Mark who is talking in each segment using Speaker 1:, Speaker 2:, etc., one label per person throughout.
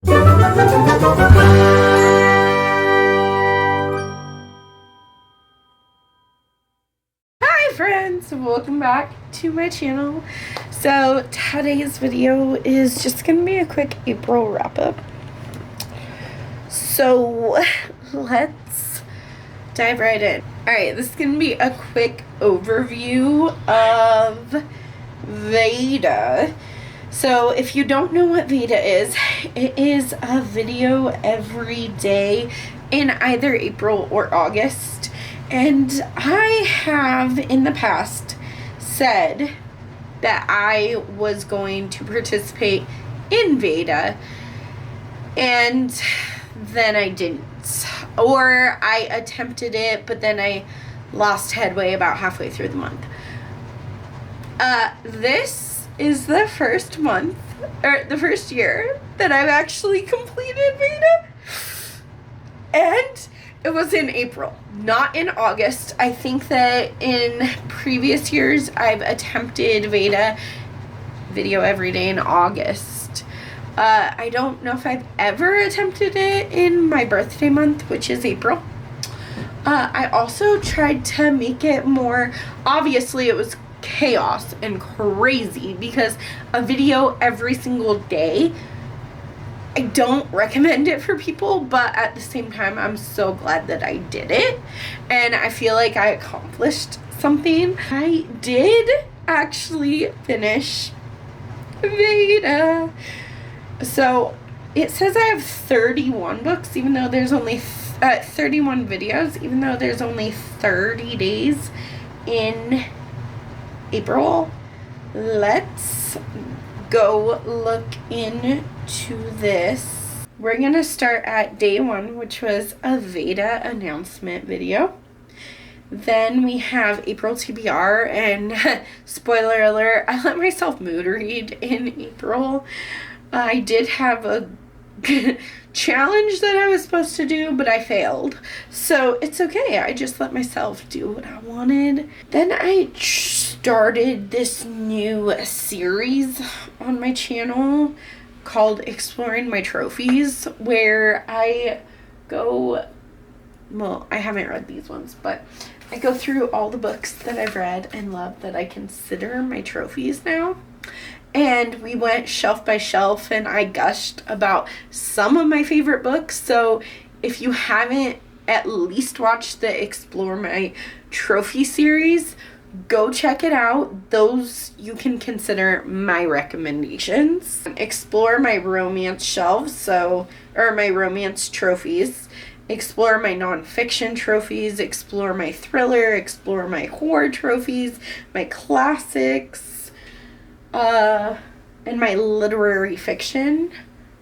Speaker 1: Hi friends, welcome back to my channel. So today's video is just gonna be a quick April wrap-up. So let's dive right in. Alright, this is gonna be a quick overview of Veda. So if you don't know what Veda is, it is a video every day in either April or August. And I have in the past said that I was going to participate in Veda, and then I didn't. Or I attempted it, but then I lost headway about halfway through the month. This is the first month, or the first year, that I've actually completed Veda. And it was in April, not in August. I think that in previous years, I've attempted Veda video every day in August. I don't know if I've ever attempted it in my birthday month, which is April. I also tried to make it more, obviously it was chaos and crazy because a video every single day, I don't recommend it for people, but at the same time, I'm so glad that I did it, and I feel like I accomplished something. I did actually finish Veda. So it says I have 31 books, even though there's only 31 videos, even though there's only 30 days in April. Let's go look into this. We're gonna start at day 1, which was a Veda announcement video. Then we have April TBR, and spoiler alert, I let myself mood read in April. I did have a challenge that I was supposed to do, but I failed. So it's okay, I just let myself do what I wanted. Then I started this new series on my channel called Exploring My Trophies, where I go, well, I haven't read these ones, but I go through all the books that I've read and love that I consider my trophies now. And we went shelf by shelf, and I gushed about some of my favorite books. So if you haven't at least watched the Explore My Trophy series, go check it out. Those you can consider my recommendations. Explore my romance shelves, or my romance trophies. Explore my nonfiction trophies. Explore my thriller. Explore my horror trophies. My classics. And my literary fiction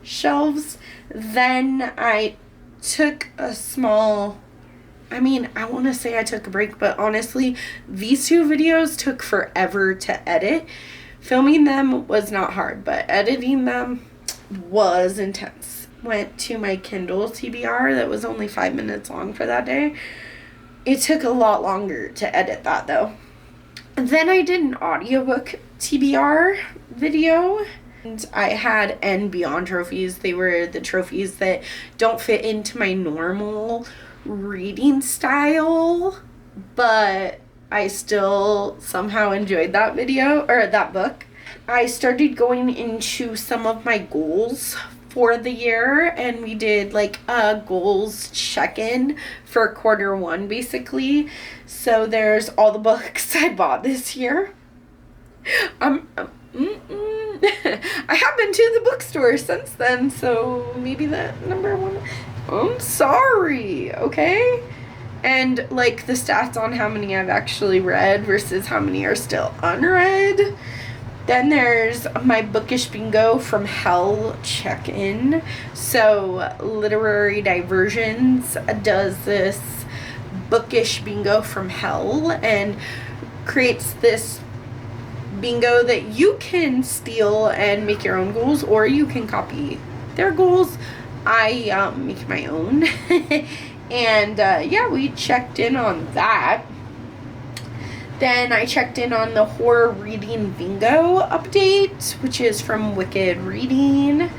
Speaker 1: shelves. Then I took a small, I want to say I took a break, but honestly, these 2 videos took forever to edit. Filming them was not hard, but editing them was intense. Went to my Kindle TBR that was only 5 minutes long for that day. It took a lot longer to edit that though. Then I did an audiobook TBR video, and I had N Beyond trophies. They were the trophies that don't fit into my normal reading style, but I still somehow enjoyed that video, or that book. I started going into some of my goals for the year, and we did like a goals check-in for quarter 1 basically. So there's all the books I bought this year. I have been to the bookstore since then, so maybe that number 1. I'm sorry, okay? And like the stats on how many I've actually read versus how many are still unread. Then there's my bookish bingo from hell check-in. So Literary Diversions does this bookish bingo from hell and creates this bingo that you can steal and make your own goals, or you can copy their goals. I make my own. And yeah, we checked in on that. Then I checked in on the horror reading bingo update, which is from Wicked Reading.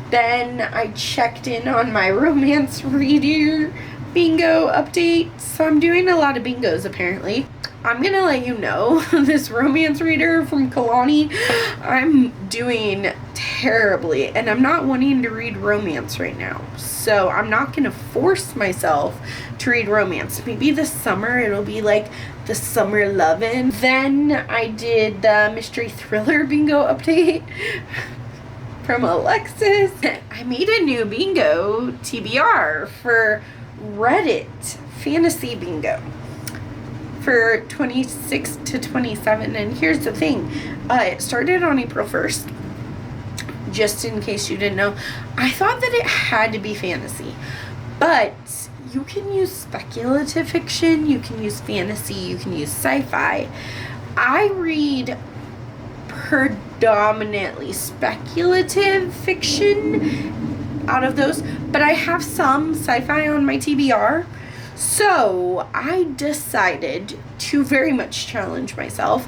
Speaker 1: Then I checked in on my romance reader bingo update. So I'm doing a lot of bingos apparently. I'm gonna let you know, this romance reader from Kalani, I'm doing terribly, and I'm not wanting to read romance right now. So I'm not gonna force myself to read romance. Maybe this summer it'll be like the summer lovin'. Then I did the mystery thriller bingo update from Alexis. I made a new bingo TBR for Reddit fantasy bingo for 26 to 27. And here's the thing, it started on April 1st. Just in case you didn't know, I thought that it had to be fantasy, but you can use speculative fiction, you can use fantasy, you can use sci-fi. I read predominantly speculative fiction out of those, but I have some sci-fi on my TBR. So I decided to very much challenge myself,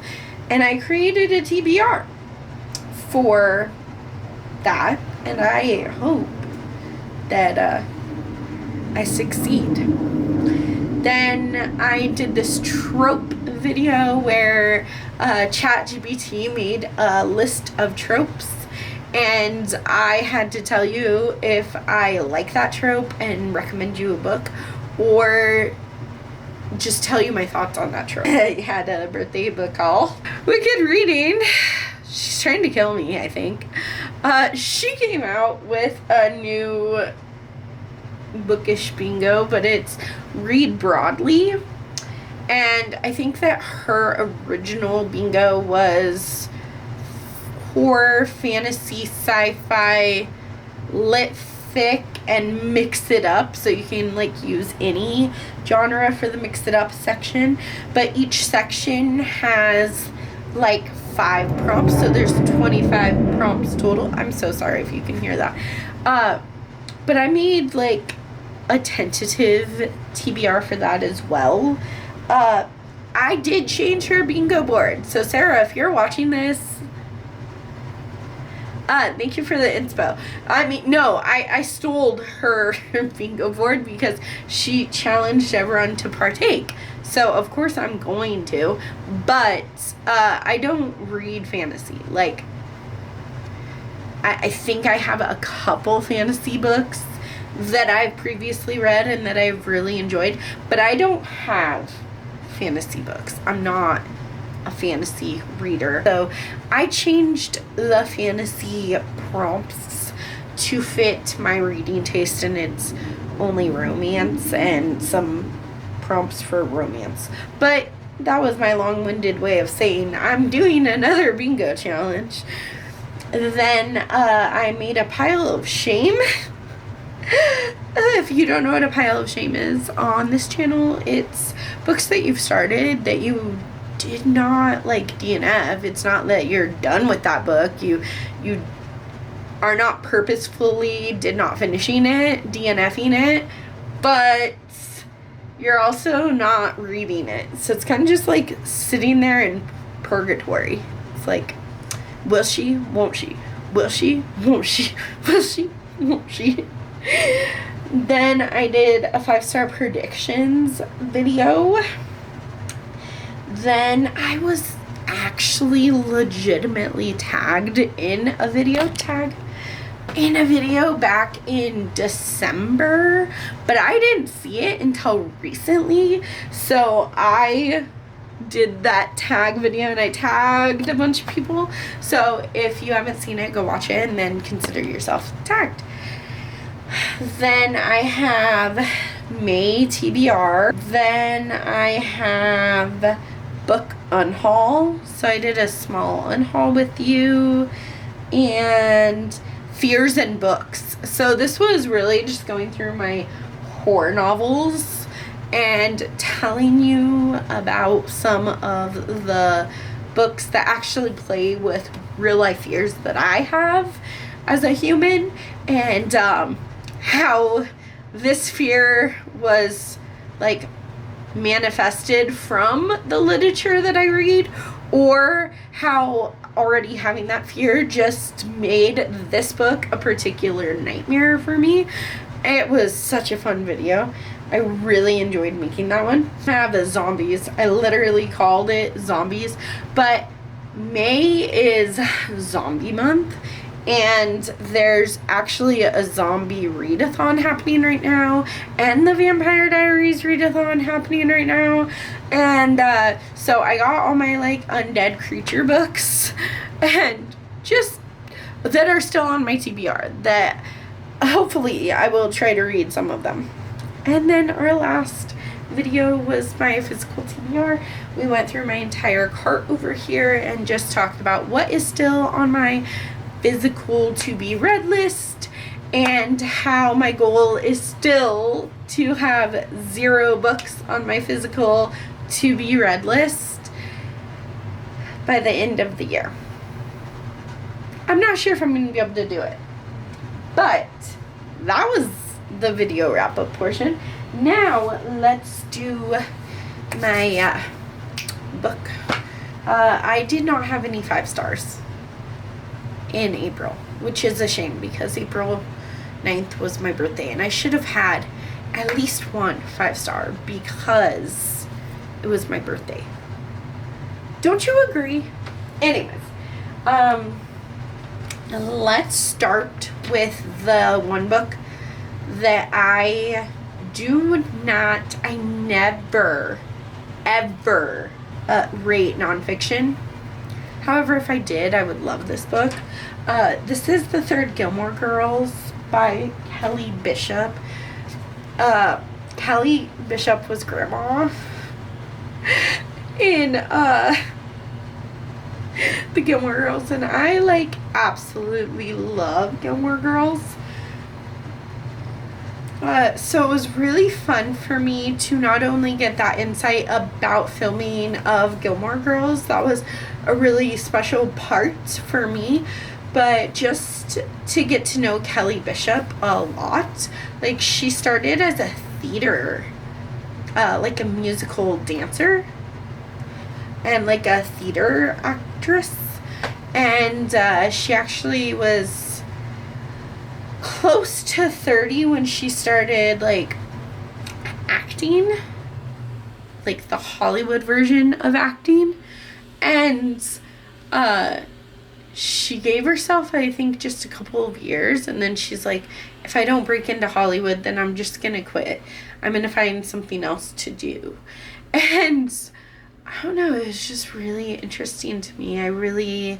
Speaker 1: and I created a TBR for that, and I hope that I succeed. Then I did this trope video where ChatGPT made a list of tropes, and I had to tell you if I like that trope and recommend you a book, or just tell you my thoughts on that trope. I had a birthday book haul. Wicked Reading. She's trying to kill me, I think. She came out with a new bookish bingo, but it's Read Broadly. And I think that her original bingo was horror, fantasy, sci-fi, lit fic, and mix it up, so you can like use any genre for the mix it up section, but each section has like 5 prompts, so there's 25 prompts total. I'm so sorry if you can hear that, but I made like a tentative TBR for that as well. I did change her bingo board, so Sarah, if you're watching this, thank you for the inspo. I mean, no, I stole her bingo board because she challenged everyone to partake. So, of course, I'm going to. But, I don't read fantasy. Like, I think I have a couple fantasy books that I've previously read and that I've really enjoyed. But I don't have fantasy books. I'm not a fantasy reader. So I changed the fantasy prompts to fit my reading taste, and it's only romance and some prompts for romance. But that was my long-winded way of saying I'm doing another bingo challenge. Then I made a pile of shame. If you don't know what a pile of shame is on this channel, it's books that you've started that you did not like DNF. It's not that you're done with that book. You are not purposefully did not finishing it, DNFing it, but you're also not reading it. So it's kind of just like sitting there in purgatory. It's like, will she, won't she? Will she, won't she? Will she, won't she? Then I did a 5-star predictions video. Then I was actually legitimately tagged in a video back in December, but I didn't see it until recently. So I did that tag video and I tagged a bunch of people. So if you haven't seen it, go watch it and then consider yourself tagged. Then I have May TBR. Then I have book unhaul. So I did a small unhaul with you, and fears and books. So this was really just going through my horror novels and telling you about some of the books that actually play with real life fears that I have as a human, and how this fear was like manifested from the literature that I read, or how already having that fear just made this book a particular nightmare for me. It was such a fun video. I really enjoyed making that one. I have the zombies. I literally called it zombies, but May is zombie month, and there's actually a zombie readathon happening right now, and the Vampire Diaries readathon happening right now, and so I got all my like undead creature books, and just that are still on my TBR, that hopefully I will try to read some of them. And then our last video was my physical TBR. We went through my entire cart over here and just talked about what is still on my physical to be read list, and how my goal is still to have 0 books on my physical to be read list by the end of the year. I'm not sure if I'm going to be able to do it, but that was the video wrap up portion. Now let's do my book. I did not have any 5 stars in April, which is a shame because April 9th was my birthday and I should have had at least one 5-star because it was my birthday. Don't you agree? Anyways, let's start with the one book that I never, ever rate nonfiction. However, if I did, I would love this book. This is The Third Gilmore Girls by Kelly Bishop. Kelly Bishop was grandma in the Gilmore Girls, and I like absolutely love Gilmore Girls. So it was really fun for me to not only get that insight about filming of Gilmore Girls, that was a really special part for me, but just to get to know Kelly Bishop a lot. Like, she started as a theater, like a musical dancer and like a theater actress, and she actually was close to 30 when she started like acting, like the Hollywood version of acting, and she gave herself, I think, just a couple of years, and then she's like, if I don't break into Hollywood, then I'm just gonna quit. I'm gonna find something else to do. And I don't know, it was just really interesting to me. I really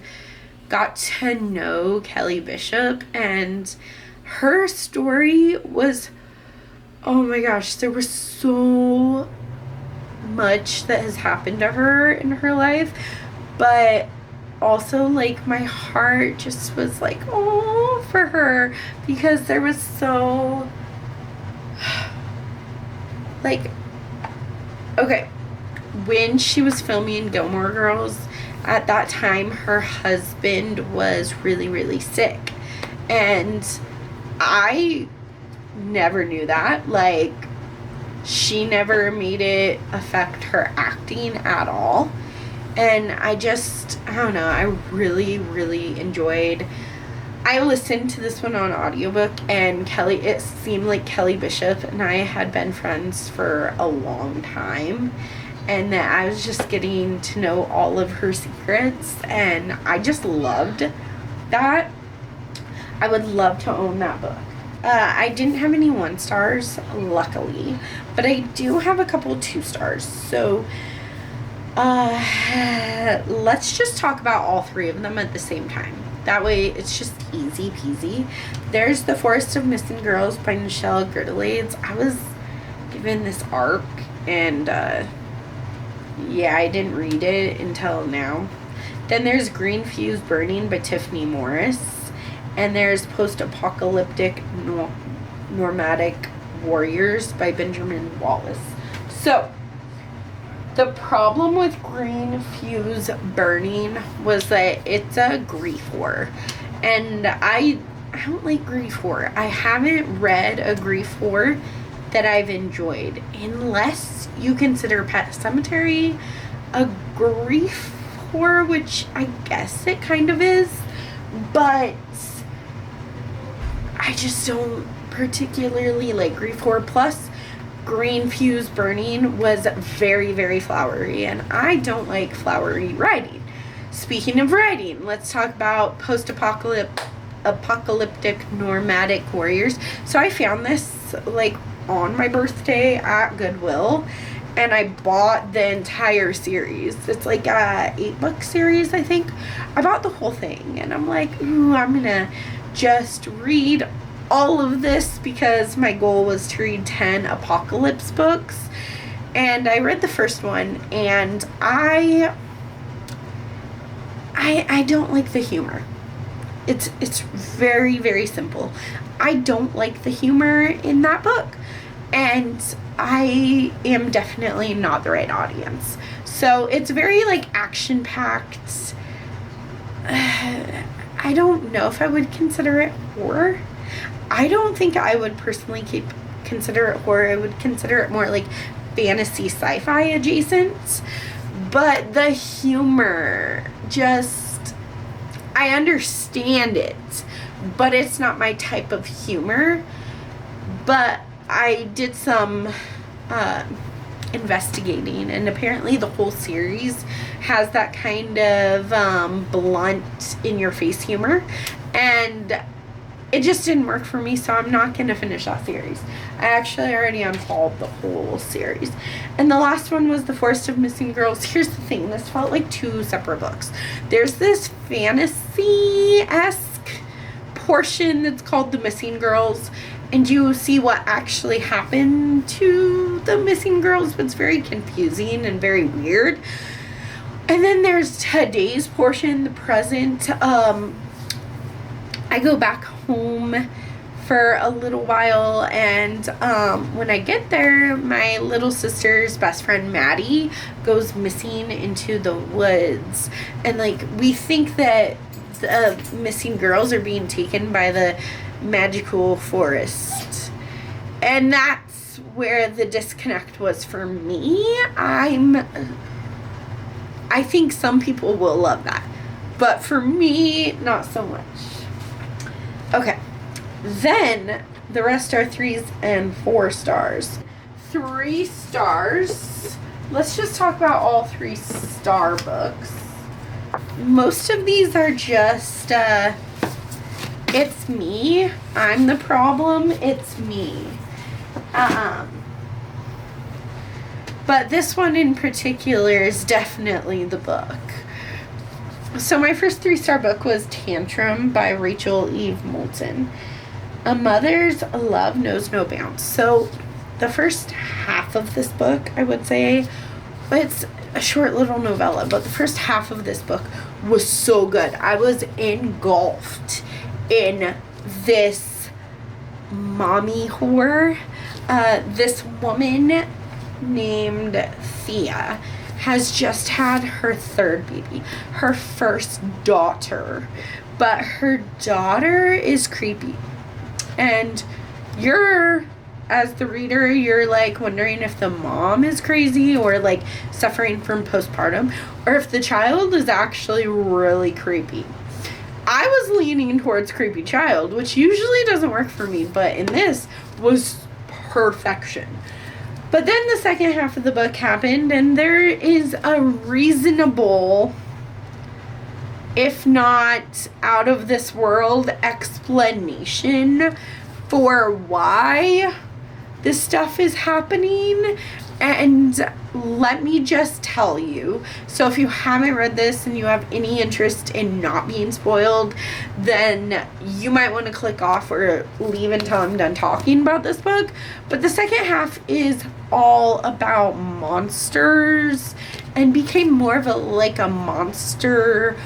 Speaker 1: got to know Kelly Bishop, and her story was, oh my gosh, there was so much that has happened to her in her life, but also like my heart just was like, oh, for her, because there was so like, okay, when she was filming Gilmore Girls, at that time her husband was really, really sick, and I never knew that. Like, she never made it affect her acting at all. And I don't know, I really, really enjoyed. I listened to this one on audiobook, and it seemed like Kelly Bishop and I had been friends for a long time, and that I was just getting to know all of her secrets, and I just loved that. I would love to own that book. I didn't have any 1 stars, luckily, but I do have a couple 2 stars. So let's just talk about all 3 of them at the same time. That way it's just easy peasy. There's The Forest of Missing Girls by Michelle Gerdelades. I was given this arc, and yeah, I didn't read it until now. Then there's Green Fuse Burning by Tiffany Morris. And there's Post-Apocalyptic Nomadic Warriors by Benjamin Wallace. So, the problem with Green Fuse Burning was that it's a grief horror. And I don't like grief horror. I haven't read a grief horror that I've enjoyed, unless you consider Pet Sematary a grief horror, which I guess it kind of is, but I just don't particularly like grief horror. Plus, Green Fuse Burning was very, very flowery, and I don't like flowery writing. Speaking of writing, let's talk about apocalyptic nomadic warriors. So I found this like on my birthday at Goodwill, and I bought the entire series. It's like a 8-book series, I think. I bought the whole thing, and I'm like, ooh, I'm gonna just read all of this because my goal was to read 10 apocalypse books. And I read the first one, and I don't like the humor. It's very, very simple. I don't like the humor in that book, and I am definitely not the right audience. So it's very like action packed. I don't know if I would consider it horror. I don't think I would personally consider it horror. I would consider it more like fantasy sci-fi adjacent. But the humor, just, I understand it, but it's not my type of humor. But I did some investigating, and apparently the whole series has that kind of blunt, in-your-face humor, and it just didn't work for me, so I'm not going to finish that series. I actually already unfollowed the whole series. And the last one was The Forest of Missing Girls. Here's the thing. This felt like 2 separate books. There's this fantasy-esque portion that's called The Missing Girls, and you see what actually happened to the missing girls, but it's very confusing and very weird. And then there's today's portion, the present. I go back home for a little while, and when I get there, my little sister's best friend Maddie goes missing into the woods, and like we think that the missing girls are being taken by the magical forest, and that's where the disconnect was for me. I think some people will love that, but for me, not so much. Okay, then the rest are 3s and 4 stars. 3 stars. Let's just talk about all 3-star books. Most of these are just, it's me. I'm the problem. It's me. But this one in particular is definitely the book. So my first 3-star book was Tantrum by Rachel Eve Moulton. A Mother's Love Knows No Bounds. So the first half of this book, I would say, it's a short little novella, but the first half of this book was so good. I was engulfed in this mommy horror. This woman named Thea has just had her 3rd baby, her first daughter, but her daughter is creepy, and you're, as the reader, you're like wondering if the mom is crazy or like suffering from postpartum, or if the child is actually really creepy. I was leaning towards creepy child, which usually doesn't work for me, but in this was perfection. But then the second half of the book happened, and there is a reasonable, if not out of this world, explanation for why this stuff is happening. And let me just tell you, so if you haven't read this and you have any interest in not being spoiled, then you might want to click off or leave until I'm done talking about this book. But the second half is all about monsters and became more of a monster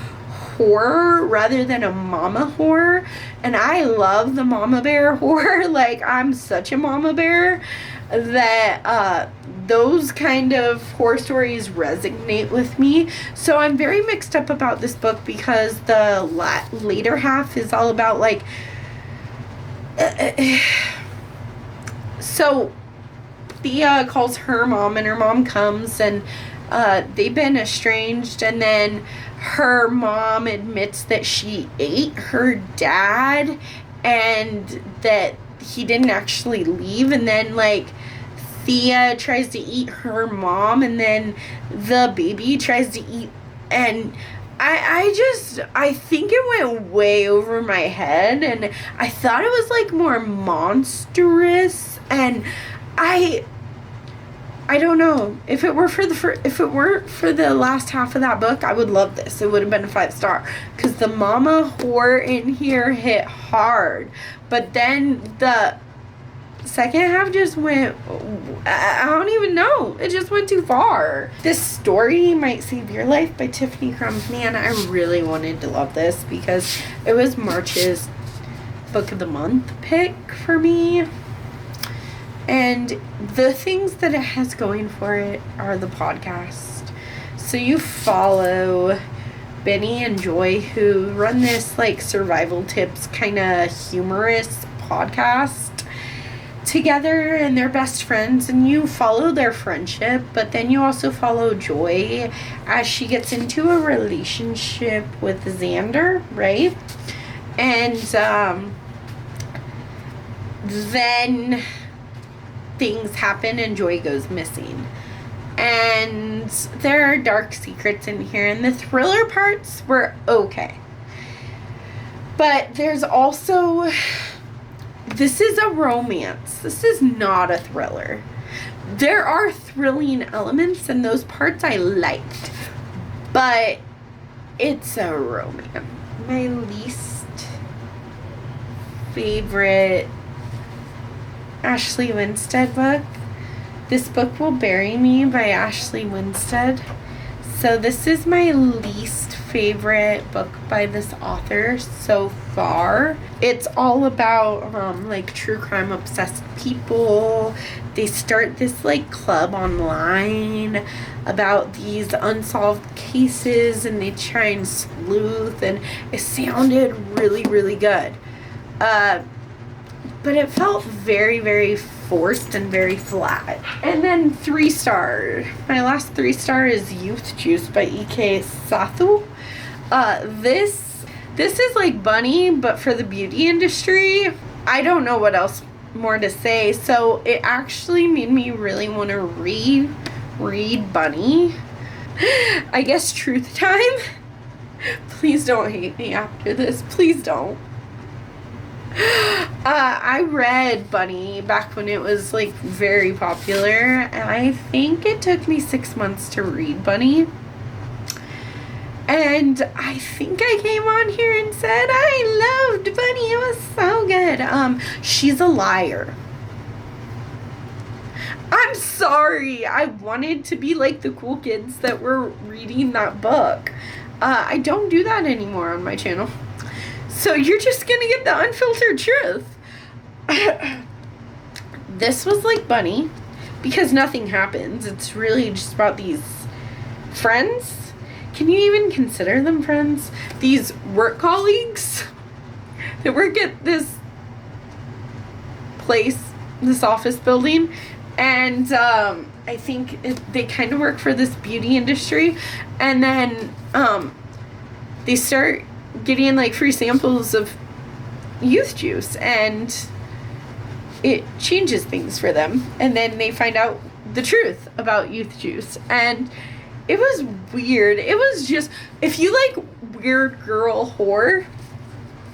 Speaker 1: horror rather than a mama horror. And I love the mama bear horror. Like, I'm such a mama bear that those kind of horror stories resonate with me. So I'm very mixed up about this book because the later half is all about like so Thea calls her mom, and her mom comes, and They've been estranged, and then her mom admits that she ate her dad and that he didn't actually leave, and then like Thea tries to eat her mom, and then the baby tries to eat, and I think it went way over my head, and I thought it was like more monstrous, and I don't know. If it were for the last half of that book, I would love this. It would have been a 5-star, because the mama horror in here hit hard, but then the second half just went, I don't even know. It just went too far. This Story Might Save Your Life by Tiffany Crumbs. Man, I really wanted to love this because it was March's book of the month pick for me. And the things that it has going for it are the podcast. So you follow Benny and Joy, who run this like survival tips kind of humorous podcast together, and they're best friends, and you follow their friendship, but then you also follow Joy as she gets into a relationship with Xander, right? And then things happen and Joy goes missing, and there are dark secrets in here, and the thriller parts were okay, but there's also, this is a romance. This is not a thriller. There are thrilling elements, and those parts I liked, but it's a romance. My least favorite Ashley Winstead book. This Book Will Bury Me by Ashley Winstead. So this is my least favorite book by this author so far. It's all about like true crime obsessed people. They start this like club online about these unsolved cases, and they try and sleuth, and it sounded really, really good. But it felt very, very forced and very flat. And then 3-star. My last 3-star is Youth Juice by E.K. Sathu. This is like Bunny, but for the beauty industry. I don't know what else more to say. So it actually made me really want to read Bunny. I guess truth time. Please don't hate me after this. Please don't. I read Bunny back when it was like very popular, and I think it took me 6 months to read Bunny. And I think I came on here and said I loved Bunny. It was so good. She's a liar. I'm sorry. I wanted to be like the cool kids that were reading that book. I don't do that anymore on my channel. So you're just gonna get the unfiltered truth. This was like Bunny, because nothing happens. It's really just about these friends. Can you even consider them friends? These work colleagues that work at this place, this office building. And I think they kind of work for this beauty industry. And then they start getting like free samples of youth juice, and it changes things for them, and then they find out the truth about youth juice, and it was weird. It was just, if you like weird girl horror,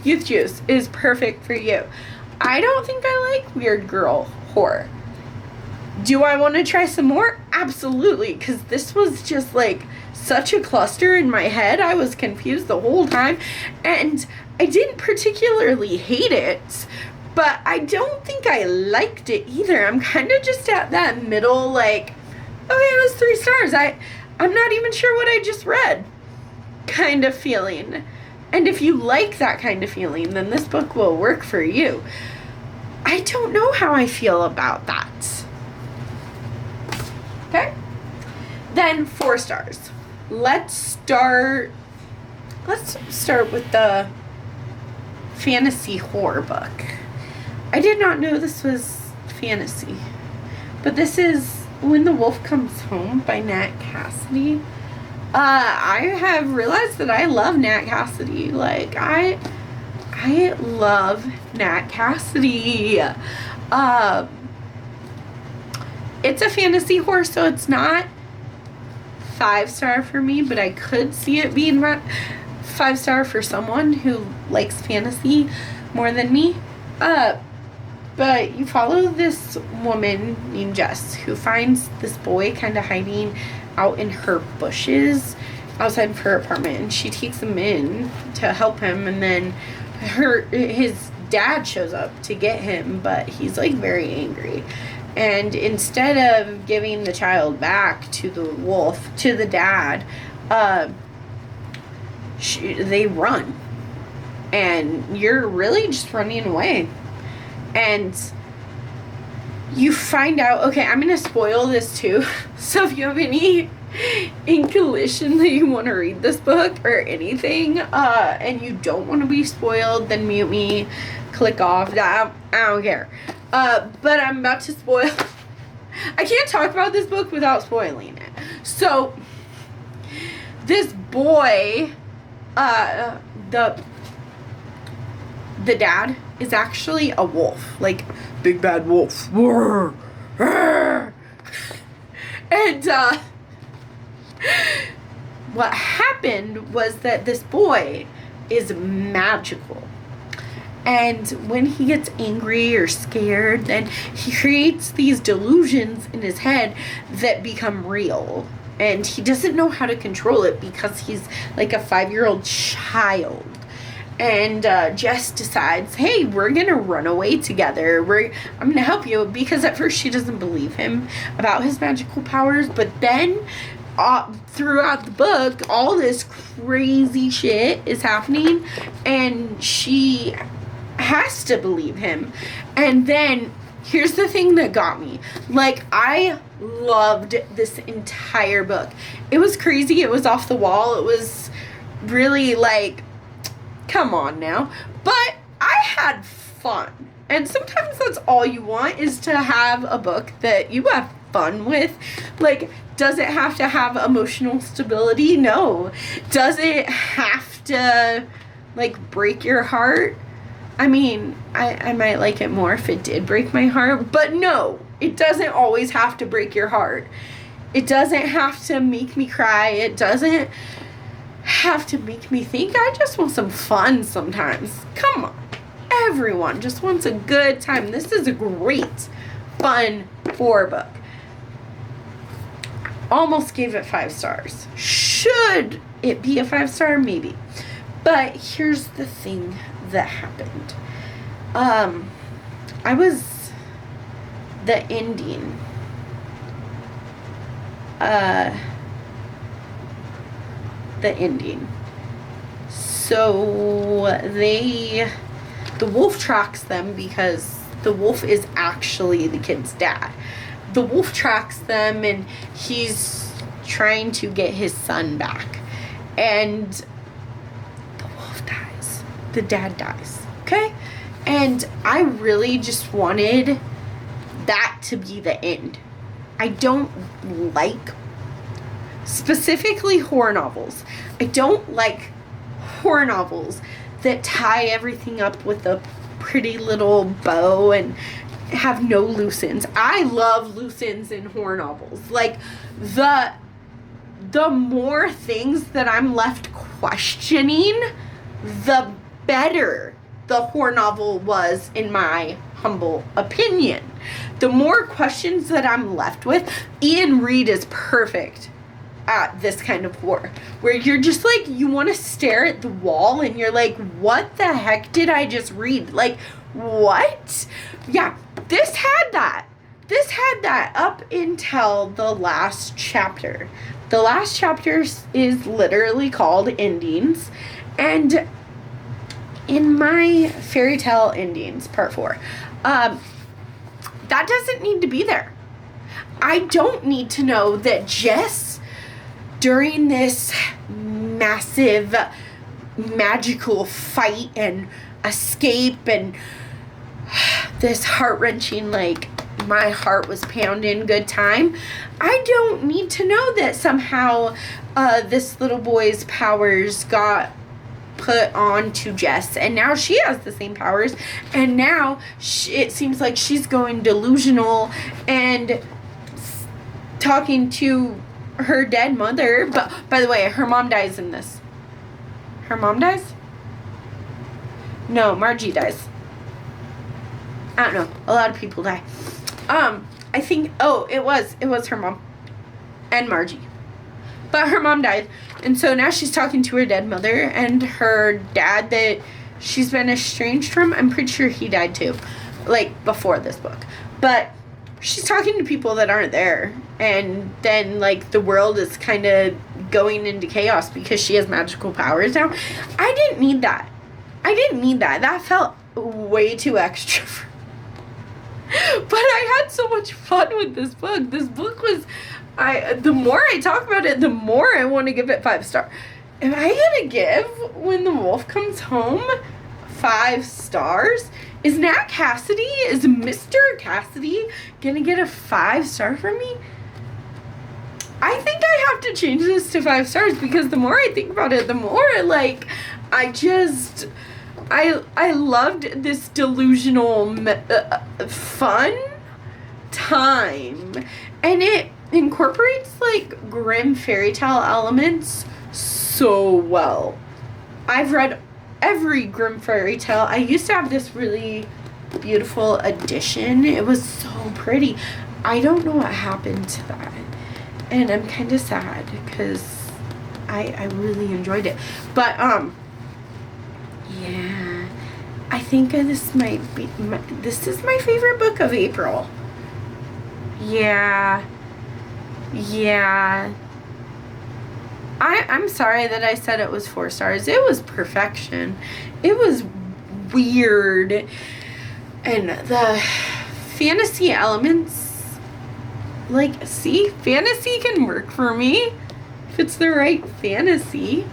Speaker 1: youth juice is perfect for you. I don't think I like weird girl horror. Do I want to try some more? Absolutely, because this was just like such a cluster in my head. I was confused the whole time, and I didn't particularly hate it, but I don't think I liked it either. I'm kind of just at that middle, like, okay, it was 3 stars. I'm not even sure what I just read kind of feeling. And if you like that kind of feeling, then this book will work for you. I don't know how I feel about that. Okay? Then 4 stars. Let's start with the fantasy horror book. I did not know this was fantasy, but this is When the Wolf Comes Home by Nat Cassidy. I have realized that I love Nat Cassidy. Like, I love Nat Cassidy. It's a fantasy horror, so it's not 5-star for me, but I could see it being 5-star for someone who likes fantasy more than me. But you follow this woman named Jess who finds this boy kind of hiding out in her bushes outside of her apartment, and she takes him in to help him, and then his dad shows up to get him, but he's like very angry, and instead of giving the child back to the dad, they run, and you're really just running away. And you find out, okay, I'm going to spoil this too. So if you have any inclination that you want to read this book or anything, and you don't want to be spoiled, then mute me, click off. I don't care. But I'm about to spoil. I can't talk about this book without spoiling it. So this boy, the dad is actually a wolf, like big bad wolf. And what happened was that this boy is magical, and when he gets angry or scared, then he creates these delusions in his head that become real, and he doesn't know how to control it because he's like a 5-year-old child. And Jess decides, hey, we're going to run away together. I'm going to help you. Because at first she doesn't believe him about his magical powers. But then throughout the book, all this crazy shit is happening. And she has to believe him. And then here's the thing that got me. Like, I loved this entire book. It was crazy. It was off the wall. It was really like, come on now. But I had fun. And sometimes that's all you want, is to have a book that you have fun with. Like, does it have to have emotional stability? No. Does it have to, like, break your heart? I mean, I might like it more if it did break my heart. But no, it doesn't always have to break your heart. It doesn't have to make me cry. It doesn't have to make me think. I just want some fun sometimes. Come on. Everyone just wants a good time. This is a great, fun horror book. Almost gave it 5 stars. Should it be a 5-star? Maybe. But here's the thing that happened. I was the ending. The ending. So the wolf tracks them because the wolf is actually the kid's dad. The wolf tracks them, and he's trying to get his son back. And the wolf dies. The dad dies. Okay? And I really just wanted that to be the end. I don't like specifically horror novels. I don't like horror novels that tie everything up with a pretty little bow and have no loose ends. I love loose ends in horror novels. Like, the more things that I'm left questioning, the better the horror novel was, in my humble opinion. The more questions that I'm left with, Ian Reid is perfect at this kind of horror, where you're just like, you want to stare at the wall and you're like, what the heck did I just read? Like, what? Yeah, this had that up until the last chapter. The last chapter is literally called Endings, and in my fairy tale endings, part 4, that doesn't need to be there. I don't need to know that Jess, during this massive magical fight and escape and this heart-wrenching, like, my heart was pounding good time. I don't need to know that somehow this little boy's powers got put on to Jess, and now she has the same powers, and now it seems like she's going delusional and talking to her dead mother. But by the way, her mom dies in this. Her mom dies? No, Margie dies. I don't know. A lot of people die. I think, it was her mom and Margie. But her mom died. And so now she's talking to her dead mother, and her dad that she's been estranged from, I'm pretty sure he died too. Like, before this book. But she's talking to people that aren't there. And then, like, the world is kind of going into chaos because she has magical powers now. I didn't need that. That felt way too extra for me. But I had so much fun with this book. This book was, the more I talk about it, the more I want to give it 5 stars. Am I going to give When the Wolf Comes Home 5 stars? Is Nat Cassidy, is Mr. Cassidy going to get a 5 star from me? I think I have to change this to 5 stars, because the more I think about it, the more, like, I loved this delusional fun time, and it incorporates, like, grim fairy tale elements so well. I've read every grim fairy tale. I used to have this really beautiful edition. It was so pretty. I don't know what happened to that, and I'm kind of sad because I really enjoyed it. But yeah, I think this might be this is my favorite book of April. Yeah. I'm sorry that I said it was 4 stars. It was perfection. It was weird. And the fantasy elements, like, see, fantasy can work for me if it's the right fantasy.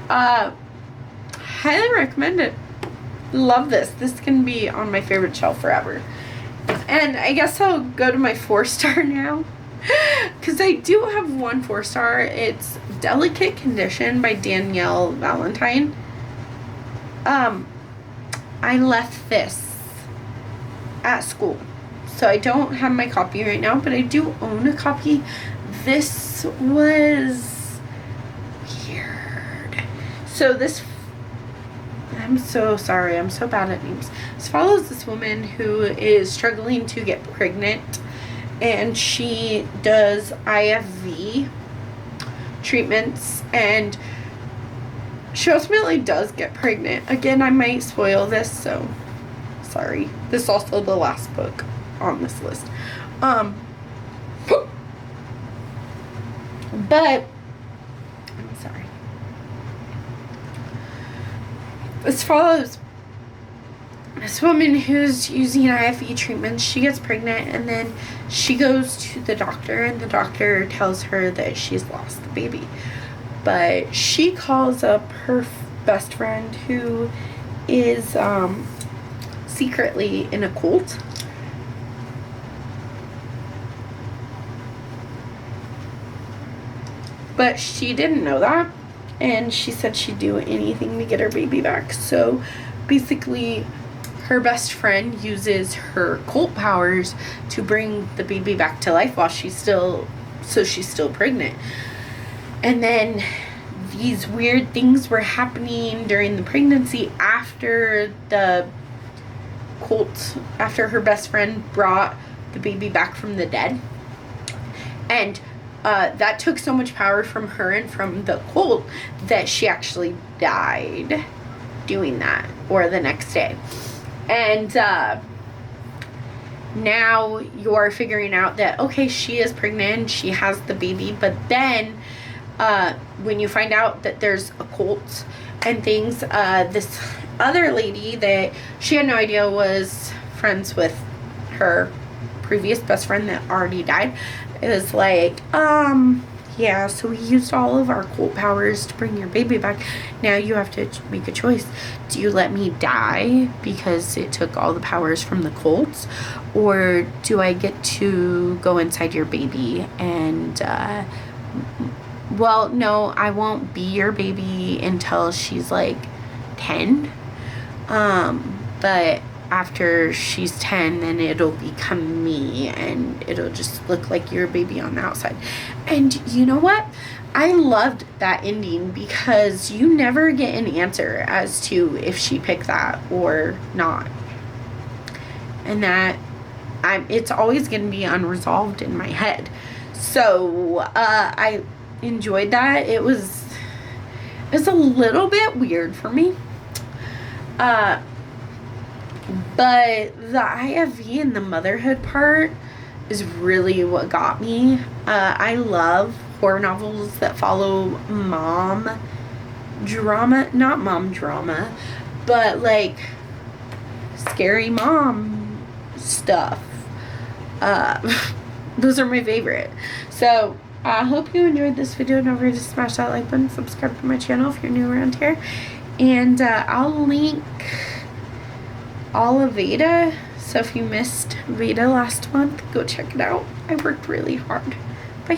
Speaker 1: Highly recommend it. Love this. This can be on my favorite shelf forever. And I guess I'll go to my 4 star now, because I do have 1 4 star. It's Delicate Condition by Danielle Valentine. I left this at school, so I don't have my copy right now, but I do own a copy. This was weird. So this, I'm so sorry, I'm so bad at names. This follows this woman who is struggling to get pregnant, and she does IFV treatments, and she ultimately does get pregnant. Again, I might spoil this, so sorry. This is also the last book on this list. But I'm sorry. This follows this woman who's using IFV treatments. She gets pregnant, and then she goes to the doctor, and the doctor tells her that she's lost the baby. But she calls up her best friend, who is secretly in a cult. But she didn't know that, and she said she'd do anything to get her baby back. So basically, her best friend uses her cult powers to bring the baby back to life while she's still pregnant. And then these weird things were happening during the pregnancy after her best friend brought the baby back from the dead. And that took so much power from her and from the cult that she actually died doing that, or the next day. And now you're figuring out that, okay, she is pregnant, she has the baby, but then when you find out that there's a cult and things, this other lady that she had no idea was friends with her previous best friend that already died, is like, Yeah, so we used all of our cult powers to bring your baby back. Now you have to make a choice. Do you let me die because it took all the powers from the cults? Or do I get to go inside your baby and, well, no, I won't be your baby until she's like 10. But after she's 10, then it'll become me, and it'll just look like your baby on the outside. And you know what? I loved that ending because you never get an answer as to if she picked that or not. And that it's always going to be unresolved in my head. So, I enjoyed that. It was a little bit weird for me. But the IFV and the motherhood part is really what got me. I love horror novels that follow mom drama, not mom drama, but like scary mom stuff. Those are my favorite. So I hope you enjoyed this video. Don't forget to smash that like button, subscribe to my channel if you're new around here, and I'll link all of Veda. So if you missed Veda last month, go check it out. I worked really hard. Bye.